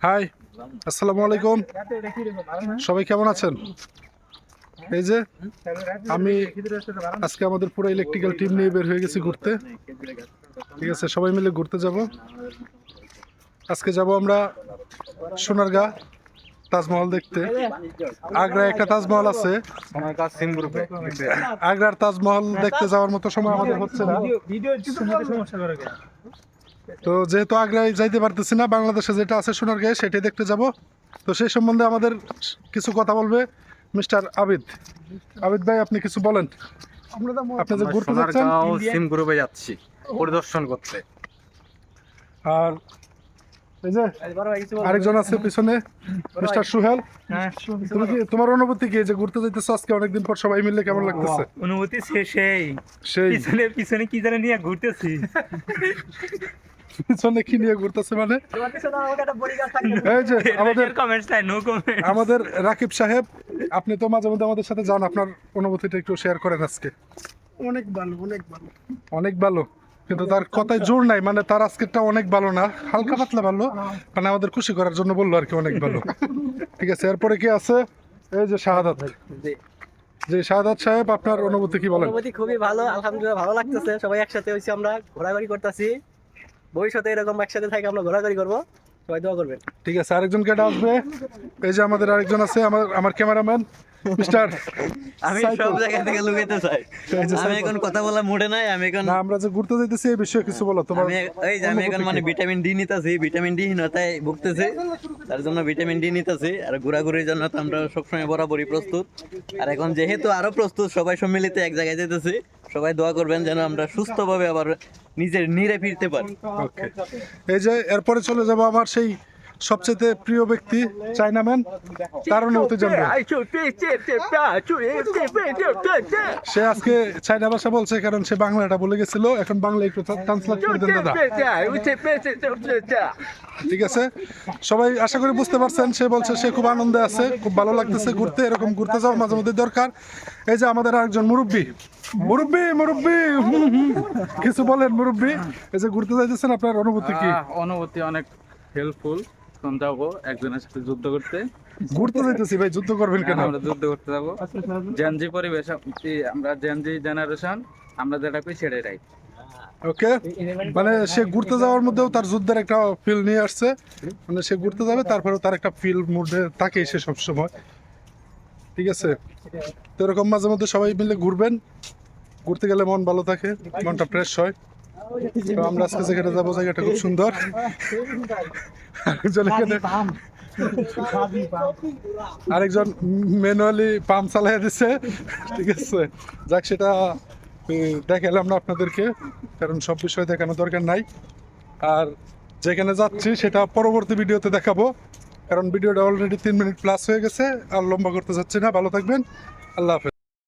High, আসসালামু আলাইকুম। সবাই কেমন আছেন? এই যে আমি আজকে আমাদের পুরো ইলেকট্রিক্যাল টিম নিয়ে বের হয়ে গেছি ঘুরতে। ঠিক আছে, সবাই মিলে ঘুরতে যাব। আজকে যাব আমরা সোনারগাঁ তাজমহল দেখতে। আগ্রায় একটা তাজমহল আছে, আগ্রার তাজমহল দেখতে যাওয়ার মতো সময় আমাদের হচ্ছে না। তো যেহেতু আগ্রায় যাইতে পারতেছি না, বাংলাদেশে যেটা আছে সোনারগাঁয়ে সেটাই দেখতে যাব। তো সেই সম্বন্ধে আমাদের কিছু কথা বলবে মিস্টার আবিদ। আবিদ ভাই, আপনি কিছু বলেন। আপনি যে ঘুরতে যাচ্ছেন, সিম গ্রুপে যাচ্ছি পরিদর্শন করতে। আর এই যে আরেকজন আছে পিছনে, মিস্টার সুহেল। তুমি কি, তোমার অনুভূতি কি যে ঘুরতে যাইতেছো আজকে অনেকদিন পর সবাই মিলে, কেমন লাগতেছে? অনুভূতি সেই সেই পিছনে পিছনে কি জানে নিয়ে ঘুরতেছি। পিছনে কি নিয়ে ঘুরতেছে মানে? এই যে আমাদের কমেন্টস নাই, নো কমেন্ট। আমাদের রাকিব সাহেব, আপনি তো মাঝে মধ্যে আমাদের সাথে যান, আপনার অনুভূতিটা একটু শেয়ার করেন আজকে। অনেক ভালো, অনেক ভালো। অনেক ভালো, কিন্তু তার কথায় জোর নাই, মানে তার আজকেরটা অনেক ভালো না, হালকা পাতলা ভালো, মানে আমাদের খুশি করার জন্য বললো আর কি, অনেক ভালো। ঠিক আছে, এরপরে কি আছে? এই যে শাহাদাত। যে শাহাদাত সাহেব, আপনার অনুভূতি কি বলেন? অনুভূতি খুবই ভালো, আলহামদুলিল্লাহ ভালো লাগতেছে। সবাই একসাথে হইছি, আমরা ঘোরাঘুরি করতেছি। ভবিষ্যতে এরকম একসাথে থাকি, আমরা ঘোরাঘুরি করবো। সবাই দোয়া করবেন। ঠিক আছে, আরেকজন কেটে আসবে। এই যে আমাদের আরেকজন আছে, আমার ক্যামেরাম্যান মিস্টার। আমি সব জায়গা থেকে লুকাইতে চাই। আমি এখন কথা বলা মুডে নাই। আমি এখন না, আমরা যে ঘুরতে যাইতেছি এই বিষয়ে কিছু বলো তোমার। আমি এখন মানে ভিটামিন ডি নিতেছি, ভিটামিন ডি হীনতায় ভুগতেছি, তার জন্য ভিটামিন ডি নিতেছি। আর ঘোরাঘুরির জন্য তো আমরা সবসময় বরাবরই প্রস্তুত। আর এখন যেহেতু আরো প্রস্তুত, সবাই সম্মিলিত এক জায়গায় যেতেছি। সবাই দোয়া করবেন যেন আমরা সুস্থভাবে আবার নিজের নিরে ফিরতে পারি। ওকে, এই যে এরপরে চলে যাব আমার সেই সবচেয়ে প্রিয় ব্যক্তি চায়নাম্যান, তার অনুভূতি জানবো। সে আজকে চায়না ভাষা বলছে, কারণ সে বাংলাটা বলে গেছিল, এখন বাংলা একটু ট্রান্সলেট করে দেন দাদা। ঠিক আছে, সবাই আশা করি বুঝতে পারছেন। সে বলছে সে খুব আনন্দে আছে, খুব ভালো লাগতেছে ঘুরতে। এরকম ঘুরতে যাওয়ার মাঝে মধ্যে দরকার। এই যে আমাদের আরেকজন মুরব্বী, কিছু বলেন মুরব্বী। এই যে ঘুরতে যাইতেছেন, আপনার অনুভূতি কি? অনুভূতি অনেক হেল্পফুল। এখন যাবো একজনের সাথে যুদ্ধ করতে। ঘুরতে যাইতেছি ভাই, যুদ্ধ করবেন কেন? আমরা যুদ্ধ করতে যাবো। জেনজি পরিবেশ, আমরা জেনজি জেনারেশন, আমরা যেটা কই সেটাই রাইট। ওকে, মানে সে ঘুরতে যাওয়ার মধ্যেও তার যুদ্ধের একটা ফিল নিয়ে আসছে। মানে সে ঘুরতে যাবে, তারপরেও তার একটা ফিল মধ্যে থাকে সে সবসময়। ঠিক আছে, তো এরকম মাঝে মধ্যে সবাই মিলে ঘুরবেন। ঘুরতে গেলে মন ভালো থাকে, মনটা ফ্রেশ হয়। তো আমরা আজকে যেখানে যাবো, জায়গাটা খুব সুন্দর। আরেকজন ম্যানুয়ালি পাম্প চালাই দিচ্ছে। ঠিক আছে, যাক, সেটা দেখালাম না আপনাদেরকে, কারণ সব বিষয় দেখানো দরকার নাই। আর যেখানে যাচ্ছি সেটা পরবর্তী ভিডিওতে দেখাবো, কারণ ভিডিওটা অলরেডি 3 মিনিট প্লাস হয়ে গেছে। আর লম্বা করতে যাচ্ছি না। ভালো থাকবেন, আল্লাহ হাফেজ।